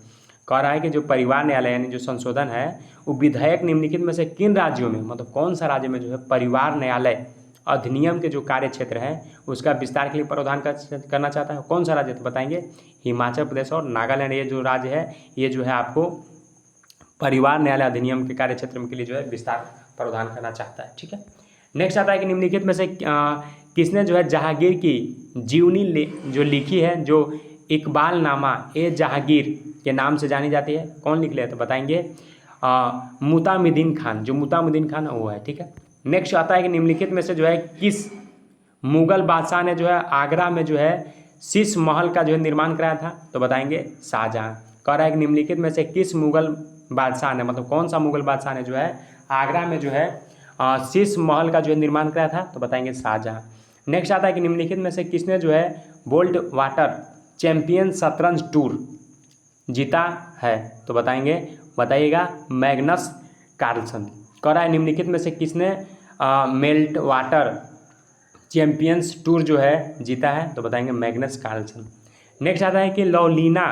कह रहा है कि जो परिवार न्यायालय यानी जो संशोधन है वो विधेयक निम्नलिखित में से किन राज्यों में, मतलब कौन सा राज्य में जो है परिवार न्यायालय अधिनियम के जो कार्य क्षेत्र है उसका विस्तार के लिए प्रावधान करना चाहता है, कौन सा राज्य, तो बताएंगे हिमाचल प्रदेश और नागालैंड। ये जो राज्य है ये जो है आपको परिवार न्यायालय अधिनियम के कार्य क्षेत्र के लिए जो है विस्तार प्रावधान करना चाहता है, ठीक है। नेक्स्ट आता है कि निम्नलिखित में से किसने जो है जहांगीर की जीवनी जो लिखी है जो इकबाल नामा ए जहांगीर के नाम से जानी जाती है, कौन लिख लिया, तो बताएंगे मुतामुद्दीन खान, जो मुतामुद्दीन खान वो है, ठीक है। नेक्स्ट आता है कि निम्नलिखित में से जो है किस मुगल बादशाह ने जो है आगरा में जो है शीश महल का जो है निर्माण कराया था, तो बताएंगे शाहजहां। कह रहा है कि निम्नलिखित में से किस मुगल बादशाह ने, मतलब कौन सा मुगल बादशाह ने जो है आगरा में जो है शीश महल का जो है निर्माण कराया था, तो बताएंगे शाहजहां। नेक्स्ट आता है कि निम्नलिखित में से किसने जो है बोल्ट वाटर चैंपियन शतरंज टूर जीता है, तो बताइएगा मैग्नस कार्लसन। कह रहा है निम्नलिखित में से किसने मेल्ट वाटर चैंपियंस टूर जो है जीता है, तो बताएंगे मैग्नस कार्लसन। नेक्स्ट आता है कि लौलीना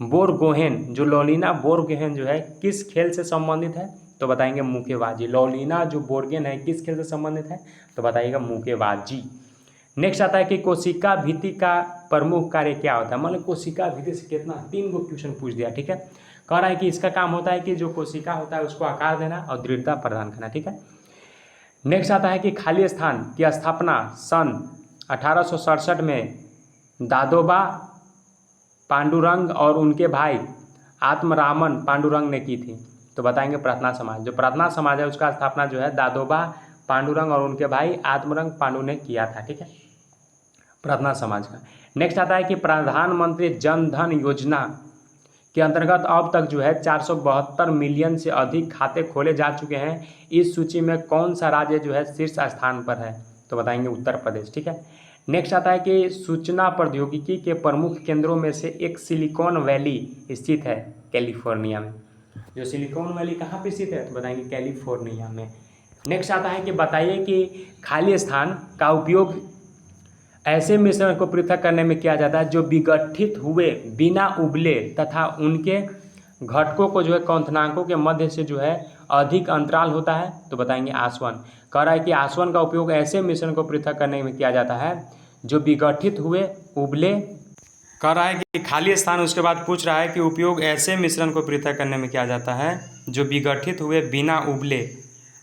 बोरगोहेन जो है किस खेल से संबंधित है, तो बताएंगे मुक्केबाजी। लौलीना जो बोरगेन है किस खेल से संबंधित है, तो बताइएगा मुक्केबाजी। नेक्स्ट आता है कि कोशिका भित्ति का प्रमुख कार्य क्या होता है, मतलब कोशिका भित्ति से कितना 3 गो क्वेश्चन पूछ दिया, ठीक है। कह रहा है कि इसका काम होता है कि जो कोशिका होता है उसको आकार देना और दृढ़ता प्रदान करना, ठीक है। नेक्स्ट आता है कि खाली स्थान की स्थापना सन 1867 में दादोबा पांडुरंग और उनके भाई आत्मरामन पांडुरंग ने की थी। तो बताएंगे प्रार्थना समाज। जो प्रार्थना समाज है उसका स्थापना जो है दादोबा पांडुरंग और उनके भाई आत्मरंग पांडु ने किया था। ठीक है, प्रार्थना समाज का। नेक्स्ट आता है कि प्रधानमंत्री जन धन योजना के अंतर्गत अब तक जो है 472 मिलियन से अधिक खाते खोले जा चुके हैं। इस सूची में कौन सा राज्य जो है शीर्ष स्थान पर है? तो बताएंगे उत्तर प्रदेश। ठीक है, नेक्स्ट आता है कि सूचना प्रौद्योगिकी के प्रमुख केंद्रों में से एक सिलिकॉन वैली स्थित है कैलिफोर्निया में। जो सिलिकॉन वैली कहाँ पे स्थित है? तो बताएंगे कैलिफोर्निया में। नेक्स्ट आता है कि बताइए कि खाली स्थान का उपयोग ऐसे मिश्रण को पृथक करने में किया जाता है जो विगठित हुए बिना उबले तथा उनके घटकों को जो है क्वथनांकों के मध्य से जो है अधिक अंतराल होता है। तो बताएंगे आसवन। कह रहा है कि आसवन का उपयोग ऐसे मिश्रण को पृथक करने में किया जाता है जो विगठित हुए उबले। कह रहा है कि खाली स्थान उसके बाद पूछ रहा है कि उपयोग ऐसे मिश्रण को पृथक करने में किया जाता है जो विगठित हुए बिना उबले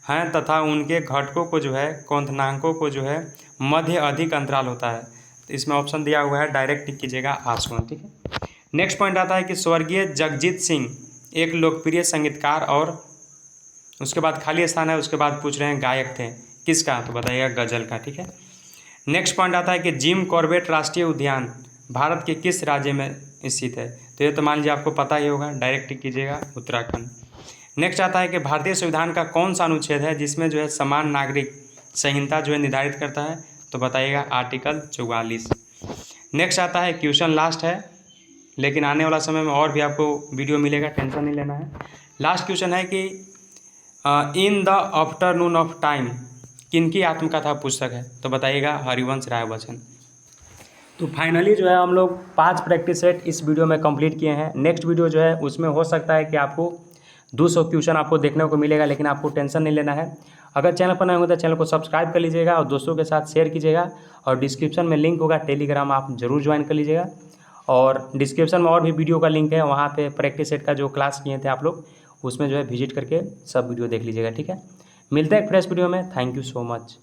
हैं तथा उनके घटकों को जो है क्वथनांकों को जो है मध्य अधिक अंतराल होता है। तो इसमें ऑप्शन दिया हुआ है, डायरेक्ट टिक कीजिएगा आसवन। ठीक है, नेक्स्ट पॉइंट आता है कि स्वर्गीय जगजीत सिंह एक लोकप्रिय संगीतकार और उसके बाद खाली स्थान है, उसके बाद पूछ रहे हैं गायक थे किसका? तो बताइएगा गजल का। ठीक है, नेक्स्ट पॉइंट आता है कि जिम कॉर्बेट राष्ट्रीय उद्यान भारत के किस राज्य में स्थित है? तो ये तो मान लीजिए आपको पता ही होगा, डायरेक्ट टिक कीजिएगा उत्तराखंड। नेक्स्ट आता है कि भारतीय संविधान का कौन सा अनुच्छेद है जिसमें जो है समान नागरिक संहिता जो है निर्धारित करता है? तो बताइएगा आर्टिकल 44। नेक्स्ट आता है क्वेश्चन लास्ट है, लेकिन आने वाला समय में और भी आपको वीडियो मिलेगा, टेंशन नहीं लेना है। लास्ट क्वेश्चन है कि in the afternoon of time किनकी आत्मकथा पुस्तक है? तो बताइएगा हरिवंश राय बच्चन। तो फाइनली जो है हम लोग 5 प्रैक्टिस सेट इस वीडियो में कंप्लीट किए हैं। नेक्स्ट वीडियो जो है उसमें हो सकता है कि आपको 200 क्वेश्चन आपको देखने को मिलेगा, लेकिन आपको टेंशन नहीं लेना है। अगर चैनल पर नए हो तो चैनल को सब्सक्राइब कर लीजिएगा और दोस्तों के साथ शेयर कीजिएगा। और डिस्क्रिप्शन में लिंक होगा टेलीग्राम, आप जरूर ज्वाइन कर लीजिएगा। और डिस्क्रिप्शन में और भी वीडियो का लिंक है, वहाँ पे प्रैक्टिस सेट का जो क्लास किए थे आप लोग उसमें जो है विजिट करके सब वीडियो देख लीजिएगा। ठीक है, मिलते हैं एक फ्रेश वीडियो में। Thank you so much.